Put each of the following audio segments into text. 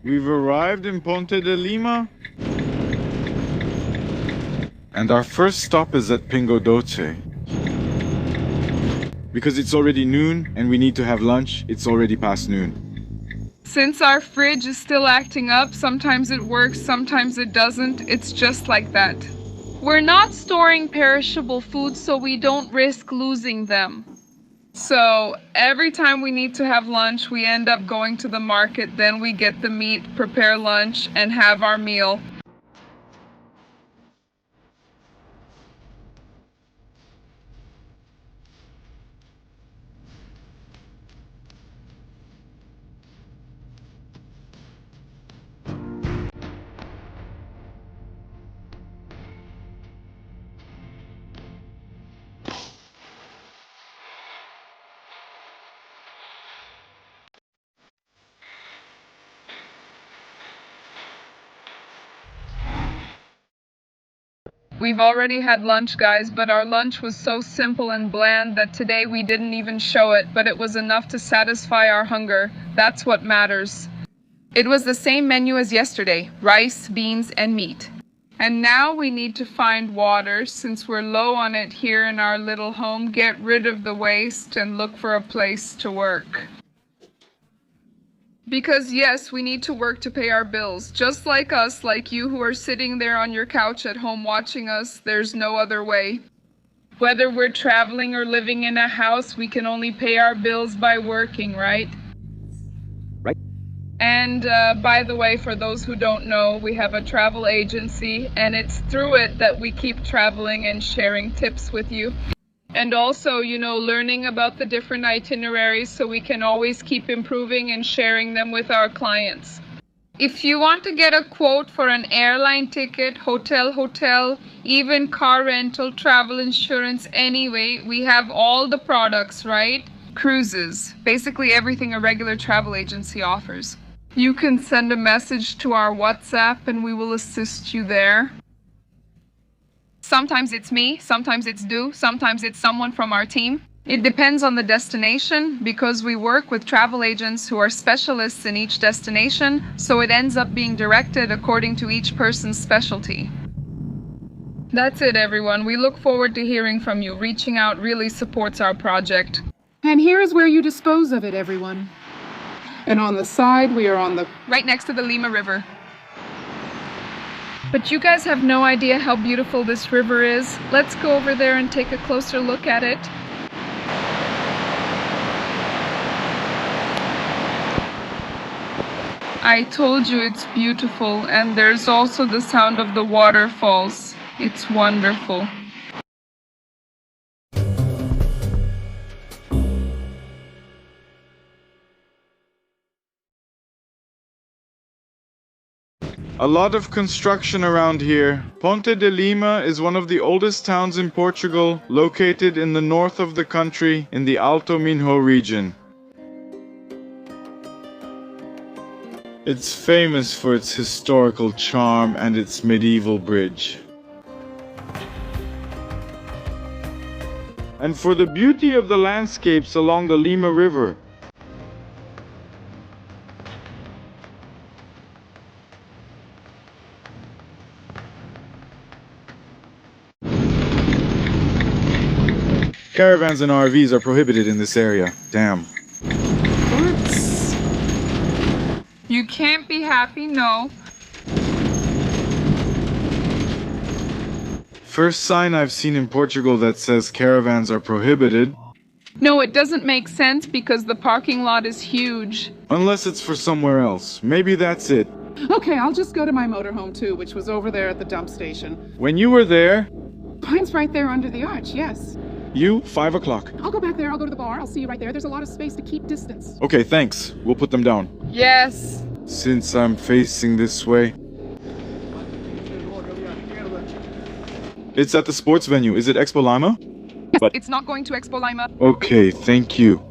We've arrived in Ponte de Lima. And our first stop is at Pingo Doce. Because it's already noon and we need to have lunch, it's already past noon. Since our fridge is still acting up, sometimes it works, sometimes it doesn't. It's just like that. We're not storing perishable food, so we don't risk losing them. So every time we need to have lunch, we end up going to the market, then we get the meat, prepare lunch, and have our meal. We've already had lunch, guys, but our lunch was so simple and bland that today we didn't even show it, but it was enough to satisfy our hunger. That's what matters. It was the same menu as yesterday: rice, beans, and meat. And now we need to find water. Since we're low on it here in our little home, get rid of the waste and look for a place to work. Because yes, we need to work to pay our bills. Just like us, like you who are sitting there on your couch at home watching us, there's no other way. Whether we're traveling or living in a house, we can only pay our bills by working, right? Right. And by the way, for those who don't know, we have a travel agency, and it's through it that we keep traveling and sharing tips with you. And also, learning about the different itineraries so we can always keep improving and sharing them with our clients. If you want to get a quote for an airline ticket, hotel, even car rental, travel insurance, anyway, we have all the products, right? Cruises, basically everything a regular travel agency offers. You can send a message to our WhatsApp and we will assist you there. Sometimes it's me, sometimes it's Du, sometimes it's someone from our team. It depends on the destination because we work with travel agents who are specialists in each destination, so it ends up being directed according to each person's specialty. That's it, everyone. We look forward to hearing from you. Reaching out really supports our project. And here's where you dispose of it, everyone. And on the side, we are on the... Right next to the Lima River. But you guys have no idea how beautiful this river is. Let's go over there and take a closer look at it. I told you it's beautiful, and there's also the sound of the waterfalls. It's wonderful. A lot of construction around here. Ponte de Lima is one of the oldest towns in Portugal, located in the north of the country in the Alto Minho region. It's famous for its historical charm and its medieval bridge. And for the beauty of the landscapes along the Lima River. Caravans and RVs are prohibited in this area. Damn. Oops. You can't be happy, no. First sign I've seen in Portugal that says caravans are prohibited. No, it doesn't make sense because the parking lot is huge. Unless it's for somewhere else. Maybe that's it. Okay, I'll just go to my motorhome too, which was over there at the dump station. When you were there, Mine's right there under the arch, yes. 5 o'clock. I'll go back there, I'll go to the bar, I'll see you right there. There's a lot of space to keep distance. Okay, thanks. We'll put them down. Yes. Since I'm facing this way. It's at the sports venue. Is it Expo Lima? But It's not going to Expo Lima. okay, thank you.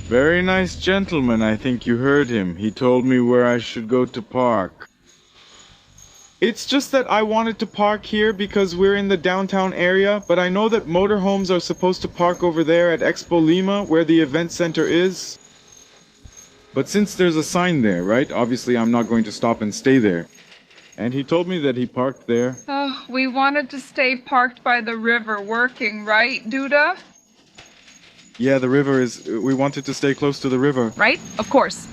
Very nice gentleman, I think you heard him. He told me where I should go to park. It's just that I wanted to park here because we're in the downtown area, but I know that motorhomes are supposed to park over there at Expo Lima, where the event center is. But since there's a sign there, right? Obviously I'm not going to stop and stay there. And he told me that he parked there. Oh, we wanted to stay parked by the river working, right, Duda? Yeah, the river is... We wanted to stay close to the river. Right? Of course.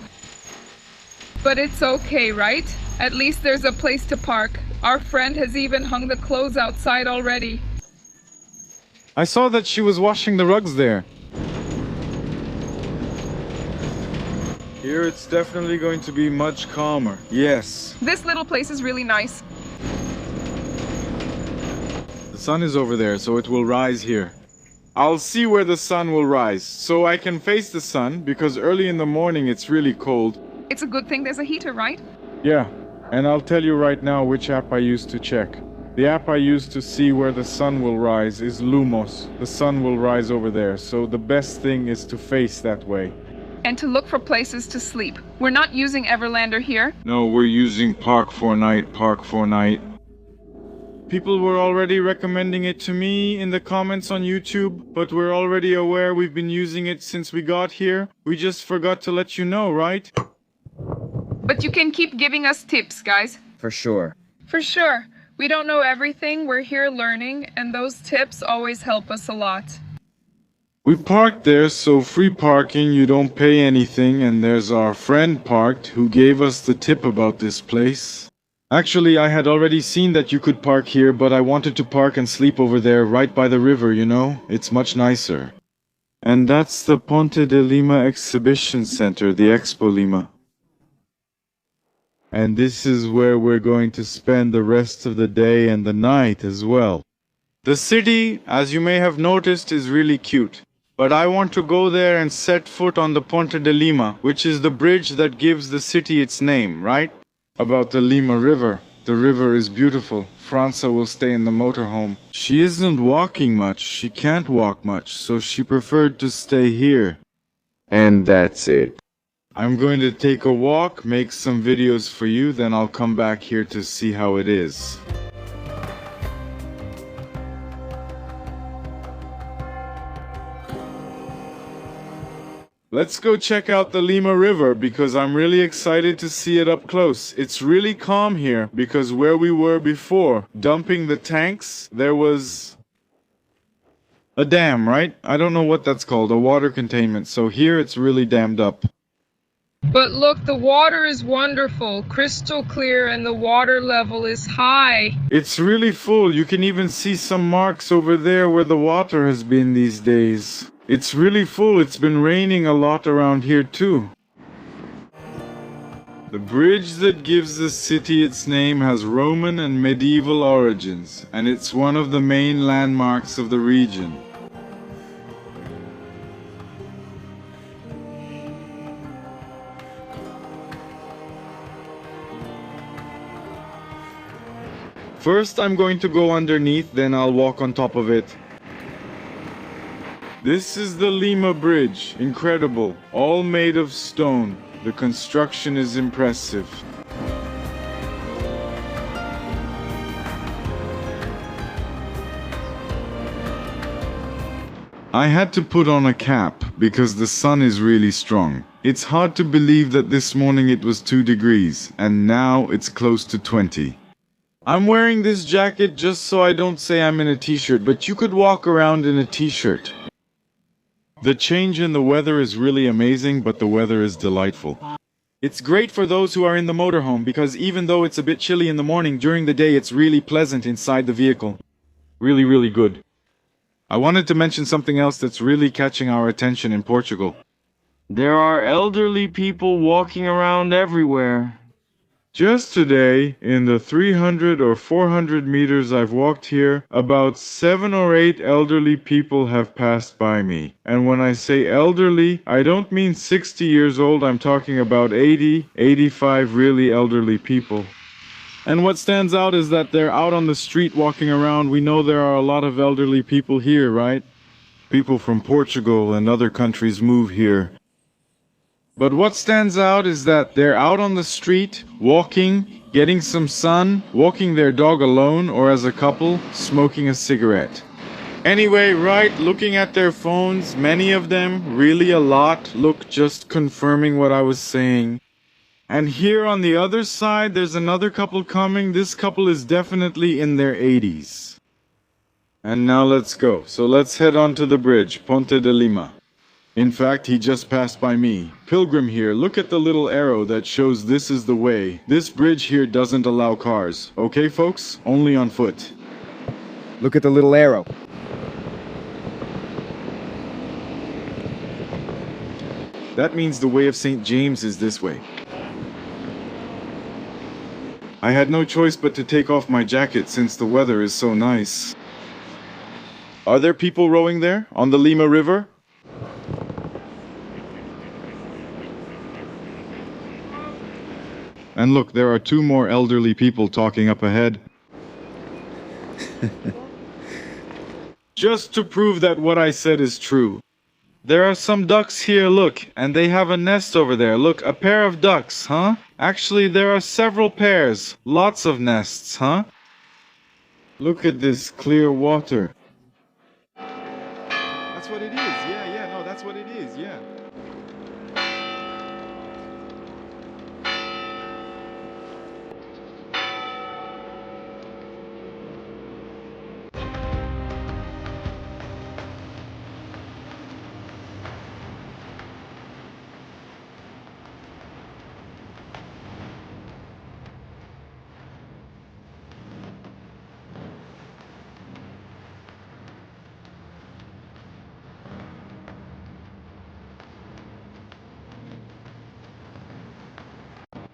But it's okay, right? At least there's a place to park. Our friend has even hung the clothes outside already. I saw that she was washing the rugs there. Here it's definitely going to be much calmer. Yes. This little place is really nice. The sun is over there, so it will rise here. I'll see where the sun will rise, so I can face the sun, because early in the morning it's really cold. It's a good thing there's a heater, right? Yeah, and I'll tell you right now which app I use to check. The app I use to see where the sun will rise is Lumos. The sun will rise over there, so the best thing is to face that way. And to look for places to sleep. We're not using Everlander here. No, we're using Park 4 Night, Park 4 Night. People were already recommending it to me in the comments on YouTube, but we're already aware we've been using it since we got here. We just forgot to let you know, right? But you can keep giving us tips, guys. For sure. For sure. We don't know everything, we're here learning, and those tips always help us a lot. We parked there, so free parking, you don't pay anything, and there's our friend parked who gave us the tip about this place. Actually, I had already seen that you could park here, but I wanted to park and sleep over there right by the river, you know? It's much nicer. And that's the Ponte de Lima Exhibition Center, the Expo Lima. And this is where we're going to spend the rest of the day and the night as well. The city, as you may have noticed, is really cute. But I want to go there and set foot on the Ponte de Lima, which is the bridge that gives the city its name, right? About the Lima River. The river is beautiful. Franca will stay in the motorhome. She isn't walking much. She can't walk much, so she preferred to stay here. And that's it. I'm going to take a walk, make some videos for you, then I'll come back here to see how it is. Let's go check out the Lima River because I'm really excited to see it up close. It's really calm here because where we were before, dumping the tanks, there was a dam, right? I don't know what that's called, a water containment. So here it's really dammed up. But look, the water is wonderful, crystal clear, and the water level is high. It's really full. You can even see some marks over there where the water has been these days. It's really full. It's been raining a lot around here too. The bridge that gives the city its name has Roman and medieval origins, and it's one of the main landmarks of the region. First, I'm going to go underneath, then I'll walk on top of it. This is the Lima Bridge. Incredible. All made of stone. The construction is impressive. I had to put on a cap because the sun is really strong. It's hard to believe that this morning it was 2 degrees and now it's close to 20. I'm wearing this jacket just so I don't say I'm in a t-shirt, but you could walk around in a t-shirt. The change in the weather is really amazing, but the weather is delightful. It's great for those who are in the motorhome because even though it's a bit chilly in the morning, during the day it's really pleasant inside the vehicle. Really, really good. I wanted to mention something else that's really catching our attention in Portugal. There are elderly people walking around everywhere. Just today, in the 300 or 400 meters I've walked here, about 7 or 8 elderly people have passed by me. And when I say elderly, I don't mean 60 years old, I'm talking about 80, 85 really elderly people. And what stands out is that they're out on the street walking around. We know there are a lot of elderly people here, right? People from Portugal and other countries move here. But what stands out is that they're out on the street, walking, getting some sun, walking their dog alone or as a couple, smoking a cigarette. Anyway, right, looking at their phones, many of them, really a lot, look, just confirming what I was saying. And here on the other side, there's another couple coming. This couple is definitely in their 80s. And now let's go. So let's head on to the bridge, Ponte de Lima. In fact, he just passed by me. Pilgrim here, look at the little arrow that shows this is the way. This bridge here doesn't allow cars. Okay, folks? Only on foot. Look at the little arrow. That means the way of St. James is this way. I had no choice but to take off my jacket since the weather is so nice. Are there people rowing there, on the Lima River? And look, there are two more elderly people talking up ahead. Just to prove that what I said is true. There are some ducks here, look, and they have a nest over there. Look, a pair of ducks, huh? Actually, there are several pairs. Lots of nests, huh? Look at this clear water. That's what it is. Yeah, no, that's what it is, yeah.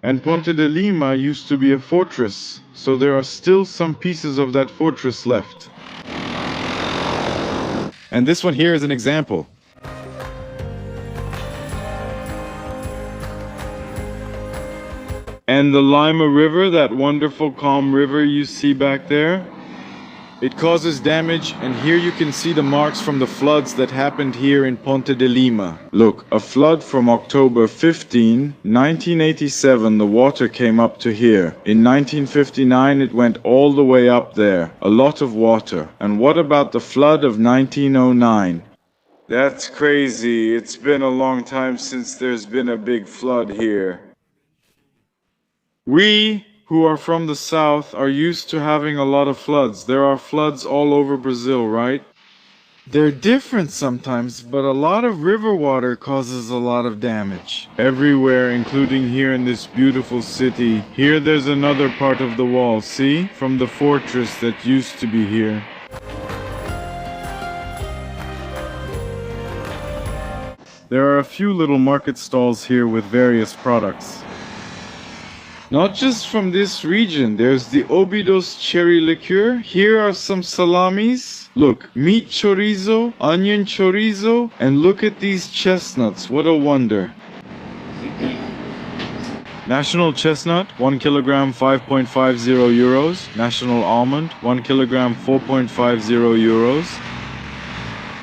And Ponte de Lima used to be a fortress, so there are still some pieces of that fortress left. And this one here is an example. And the Lima River, that wonderful calm river you see back there, it causes damage, and here you can see the marks from the floods that happened here in Ponte de Lima. Look, a flood from October 15, 1987, the water came up to here. In 1959, it went all the way up there. A lot of water. And what about the flood of 1909? That's crazy. It's been a long time since there's been a big flood here. We who are from the south are used to having a lot of floods. There are floods all over Brazil, right? They're different sometimes, but a lot of river water causes a lot of damage. Everywhere, including here in this beautiful city. Here there's another part of the wall, see? From the fortress that used to be here. There are a few little market stalls here with various products. Not just from this region, there's the Obidos cherry liqueur. Here are some salamis. Look, meat chorizo, onion chorizo, and look at these chestnuts. What a wonder. National chestnut, 1 kilogram, 5.50 euros. National almond, 1 kilogram, 4.50 euros.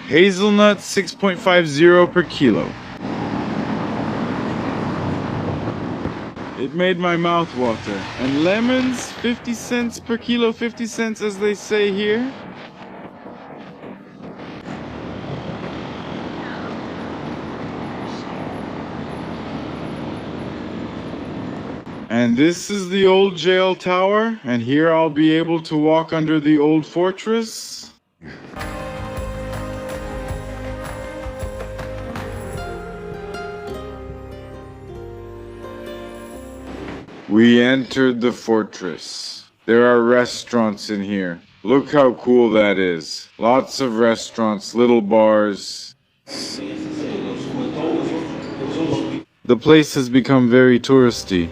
Hazelnut, 6.50 per kilo. It made my mouth water. And lemons, 50 cents per kilo, 50 cents as they say here. And this is the old jail tower, and here I'll be able to walk under the old fortress. We entered the fortress. There are restaurants in here. Look how cool that is. Lots of restaurants, little bars. The place has become very touristy.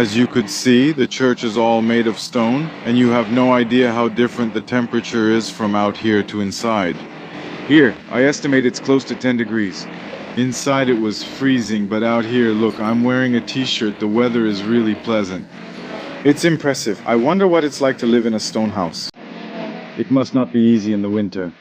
As you could see, the church is all made of stone, and you have no idea how different the temperature is from out here to inside. Here, I estimate it's close to 10 degrees. Inside it was freezing, but out here, look, I'm wearing a t-shirt. The weather is really pleasant. It's impressive. I wonder what it's like to live in a stone house. It must not be easy in the winter.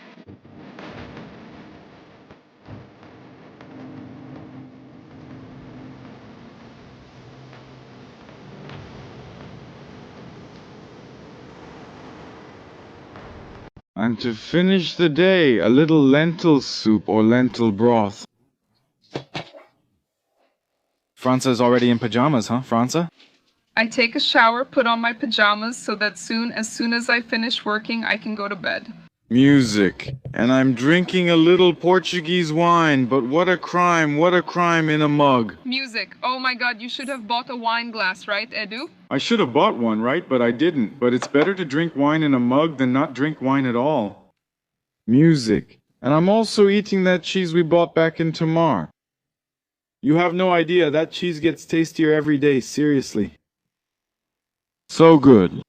And to finish the day, a little lentil soup or lentil broth. Franca's already in pajamas, huh, Franca? I take a shower, put on my pajamas so that as soon as I finish working, I can go to bed. Music. And I'm drinking a little Portuguese wine, but what a crime in a mug. Music. Oh my god, you should have bought a wine glass, right, Edu? I should have bought one, right? But I didn't. But it's better to drink wine in a mug than not drink wine at all. Music. And I'm also eating that cheese we bought back in Tamar. You have no idea, that cheese gets tastier every day, seriously. So good.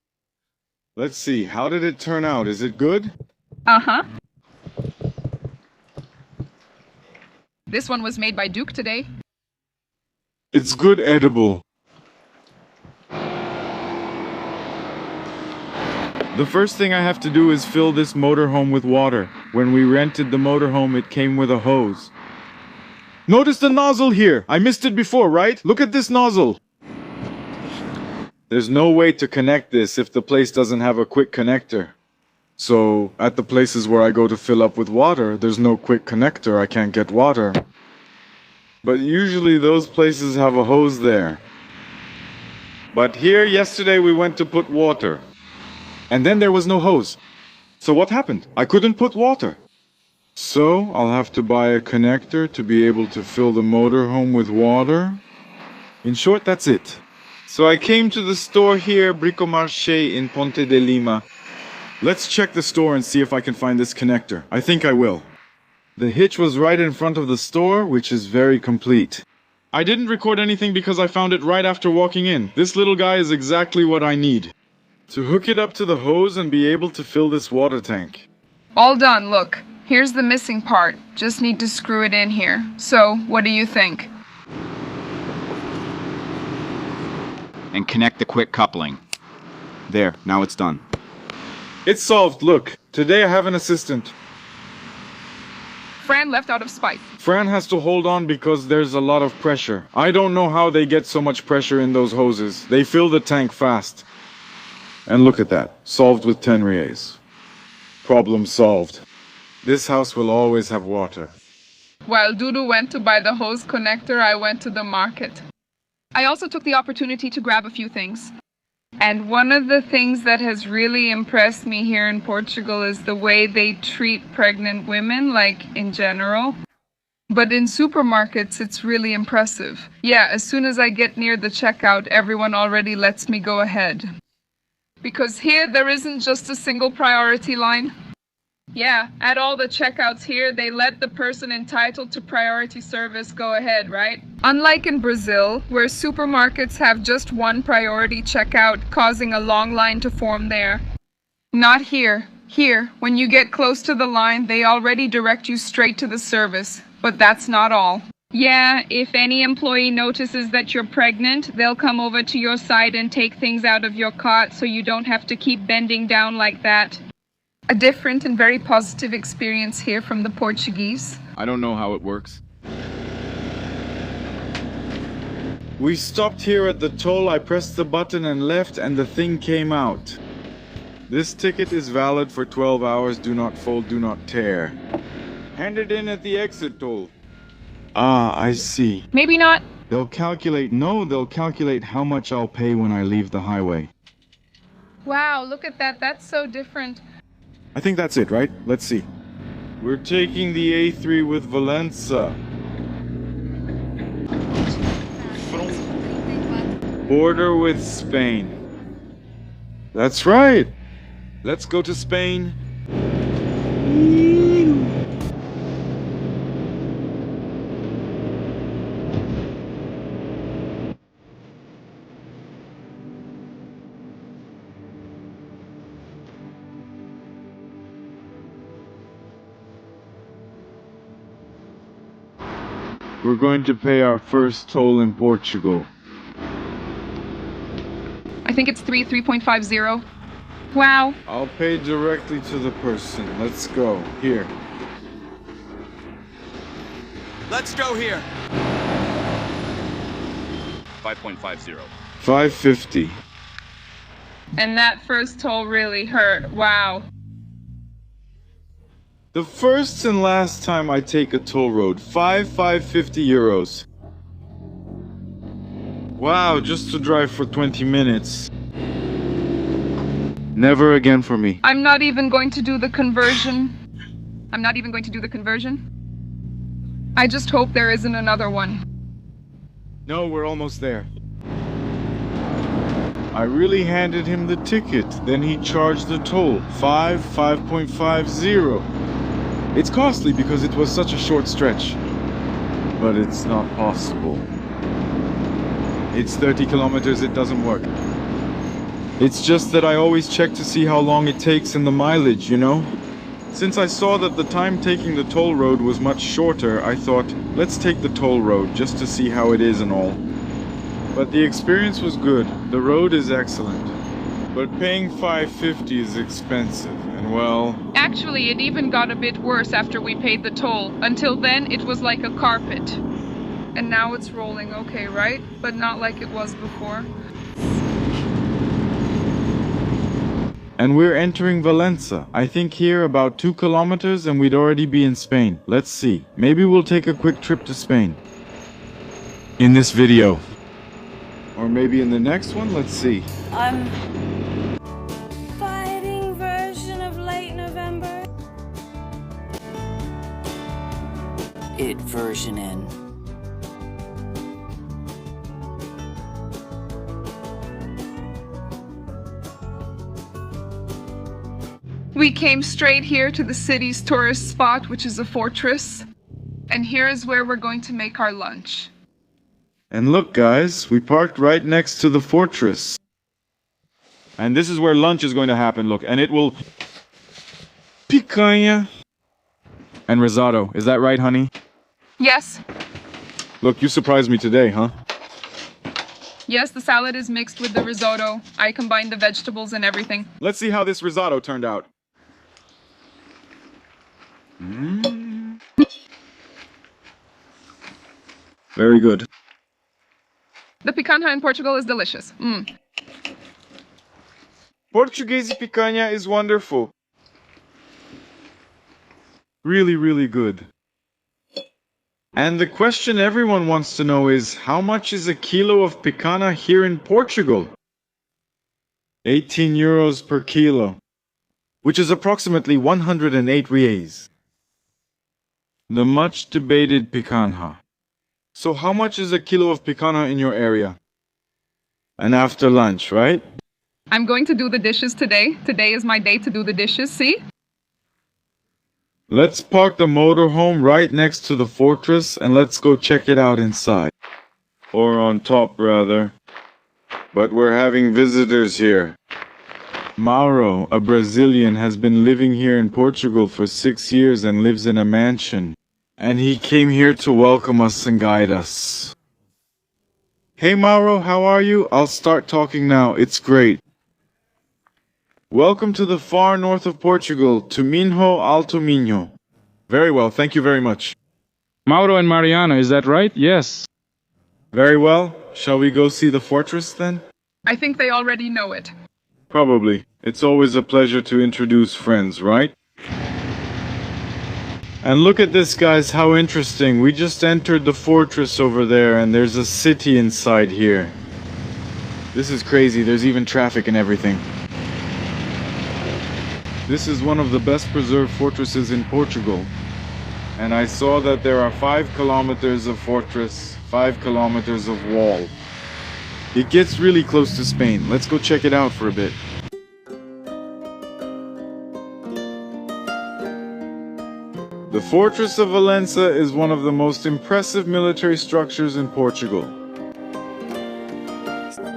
Let's see, how did it turn out? Is it good? Uh-huh. This one was made by Duke today. It's good edible. The first thing I have to do is fill this motorhome with water. When we rented the motorhome, it came with a hose. Notice the nozzle here. I missed it before, right? Look at this nozzle. There's no way to connect this if the place doesn't have a quick connector. So, at the places where I go to fill up with water, there's no quick connector. I can't get water. But usually those places have a hose there. But here, yesterday, we went to put water. And then there was no hose. So what happened? I couldn't put water. So, I'll have to buy a connector to be able to fill the motorhome with water. In short, that's it. So I came to the store here, Bricomarché in Ponte de Lima. Let's check the store and see if I can find this connector. I think I will. The hitch was right in front of the store, which is very complete. I didn't record anything because I found it right after walking in. This little guy is exactly what I need to hook it up to the hose and be able to fill this water tank. All done, look. Here's the missing part. Just need to screw it in here. So, what do you think? And connect the quick coupling. There, now it's done. It's solved, look. Today I have an assistant. Fran left out of spite. Fran has to hold on because there's a lot of pressure. I don't know how they get so much pressure in those hoses. They fill the tank fast. And look at that. Solved with 10 reais. Problem solved. This house will always have water. While Dudu went to buy the hose connector, I went to the market. I also took the opportunity to grab a few things. And one of the things that has really impressed me here in Portugal is the way they treat pregnant women, like in general. But in supermarkets, it's really impressive. Yeah, as soon as I get near the checkout, everyone already lets me go ahead. Because here, there isn't just a single priority line. Yeah, at all the checkouts here, they let the person entitled to priority service go ahead, right? Unlike in Brazil, where supermarkets have just one priority checkout, causing a long line to form there. Not here. Here, when you get close to the line, they already direct you straight to the service. But that's not all. Yeah, if any employee notices that you're pregnant, they'll come over to your side and take things out of your cart so you don't have to keep bending down like that. A different and very positive experience here from the Portuguese. I don't know how it works. We stopped here at the toll. I pressed the button and left, and the thing came out. This ticket is valid for 12 hours. Do not fold, do not tear. Hand it in at the exit toll. Ah, I see. Maybe not. They'll calculate how much I'll pay when I leave the highway. Wow, look at that. That's so different. I think that's it, right? Let's see. We're taking the A3 with Valença. Border with Spain. That's right. Let's go to Spain. We're going to pay our first toll in Portugal. I think it's 3.50. Wow. I'll pay directly to the person. Let's go. Here. Let's go here. 5.50. 5.50. And that first toll really hurt. Wow. The first and last time I take a toll road. 5.50 euros. Wow, just to drive for 20 minutes. Never again for me. I'm not even going to do the conversion. I just hope there isn't another one. No, we're almost there. I really handed him the ticket. Then he charged the toll. 5.50. It's costly because it was such a short stretch. But it's not possible. It's 30 kilometers, it doesn't work. It's just that I always check to see how long it takes in the mileage, you know? Since I saw that the time taking the toll road was much shorter, I thought, let's take the toll road just to see how it is and all. But the experience was good. The road is excellent. But paying 5.50 is expensive, and well... Actually, it even got a bit worse after we paid the toll. Until then, it was like a carpet. And now it's rolling okay, right? But not like it was before. And we're entering Valença. I think here about 2 kilometers and we'd already be in Spain. Let's see. Maybe we'll take a quick trip to Spain. In this video. Or maybe in the next one, let's see. Fighting version of late November. It version in. We came straight here to the city's tourist spot, which is a fortress. And here is where we're going to make our lunch. And look, guys, we parked right next to the fortress. And this is where lunch is going to happen, look. And it will... Picanha. And risotto. Is that right, honey? Yes. Look, you surprised me today, huh? Yes, the salad is mixed with the risotto. I combined the vegetables and everything. Let's see how this risotto turned out. Very good. The picanha in Portugal is delicious. Portuguese picanha is wonderful. Really, really good. And the question everyone wants to know is, how much is a kilo of picanha here in Portugal? 18 euros per kilo, which is approximately 108 reais. The much debated picanha. So how much is a kilo of picanha in your area? And after lunch, right? I'm going to do the dishes today. Today is my day to do the dishes, see? Let's park the motorhome right next to the fortress and let's go check it out inside. Or on top, rather. But we're having visitors here. Mauro, a Brazilian, has been living here in Portugal for 6 years and lives in a mansion. And he came here to welcome us and guide us. Hey Mauro, how are you? I'll start talking now. It's great. Welcome to the far north of Portugal, to Minho Alto Minho. Very well, thank you very much. Mauro and Mariana, is that right? Yes. Very well. Shall we go see the fortress then? I think they already know it. Probably. It's always a pleasure to introduce friends, right? And look at this, guys, how interesting. We just entered the fortress over there and there's a city inside here. This is crazy, there's even traffic and everything. This is one of the best preserved fortresses in Portugal. And I saw that there are 5 kilometers of fortress, 5 kilometers of wall. It gets really close to Spain. Let's go check it out for a bit. The fortress of Valença is one of the most impressive military structures in Portugal.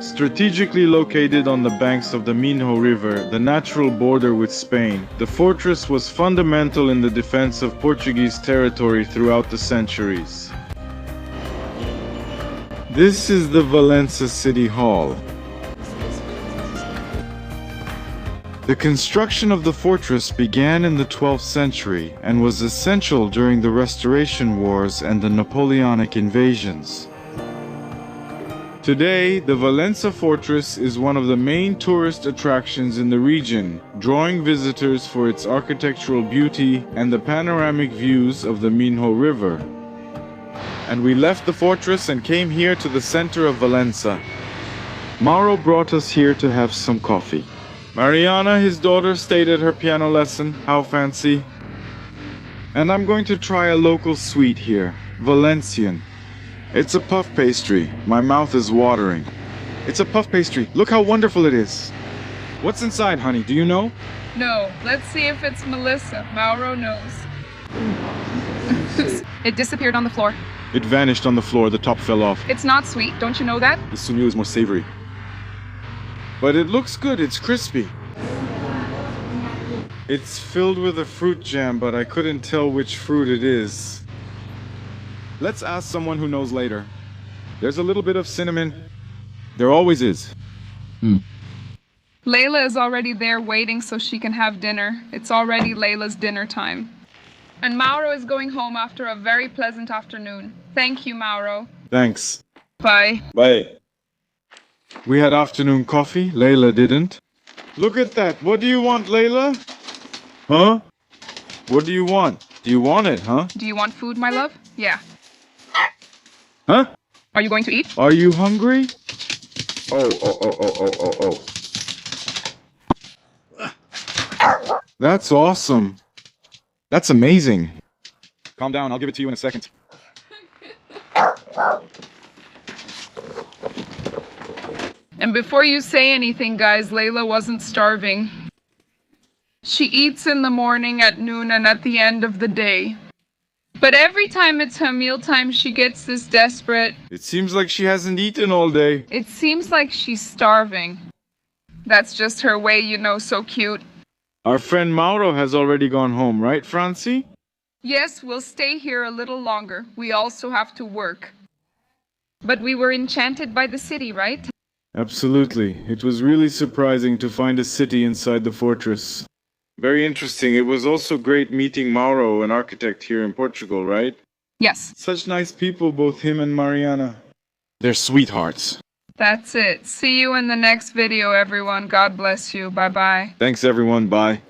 Strategically located on the banks of the Minho River, the natural border with Spain, the fortress was fundamental in the defense of Portuguese territory throughout the centuries. This is the Valença City Hall. The construction of the fortress began in the 12th century and was essential during the Restoration Wars and the Napoleonic invasions. Today, the Valença fortress is one of the main tourist attractions in the region, drawing visitors for its architectural beauty and the panoramic views of the Minho River. And we left the fortress and came here to the center of Valença. Mauro brought us here to have some coffee. Mariana, his daughter, stayed at her piano lesson. How fancy. And I'm going to try a local sweet here, Valencian. It's a puff pastry. My mouth is watering. It's a puff pastry. Look how wonderful it is. What's inside, honey? Do you know? No, let's see if it's Melissa. Mauro knows. It disappeared on the floor. It vanished on the floor. The top fell off. It's not sweet, don't you know that? The sunyu is more savory. But it looks good. It's crispy. It's filled with a fruit jam, but I couldn't tell which fruit it is. Let's ask someone who knows later. There's a little bit of cinnamon. There always is. Layla is already there waiting so she can have dinner. It's already Layla's dinner time. And Mauro is going home after a very pleasant afternoon. Thank you, Mauro. Thanks. Bye. Bye. We had afternoon coffee. Layla didn't. Look at that. What do you want, Layla? Huh? What do you want? Do you want it, huh? Do you want food, my love? Yeah. Huh? Are you going to eat? Are you hungry? Oh. That's awesome. That's amazing. Calm down, I'll give it to you in a second. And before you say anything, guys, Layla wasn't starving. She eats in the morning, at noon, and at the end of the day. But every time it's her mealtime, she gets this desperate. It seems like she hasn't eaten all day. It seems like she's starving. That's just her way, you know, so cute. Our friend Mauro has already gone home, right, Francie? Yes, we'll stay here a little longer. We also have to work. But we were enchanted by the city, right? Absolutely. It was really surprising to find a city inside the fortress. Very interesting. It was also great meeting Mauro, an architect here in Portugal, right? Yes. Such nice people, both him and Mariana. They're sweethearts. That's it. See you in the next video, everyone. God bless you. Bye-bye. Thanks, everyone. Bye.